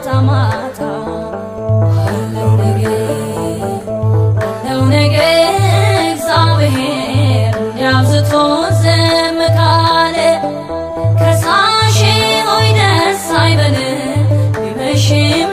ማታ ማታ አለው ነገር እግዚአብሔር እንዲያብዝቶ ዝም ካለ ከሳሼ ሆይ ደስ አይበል ቢመሽም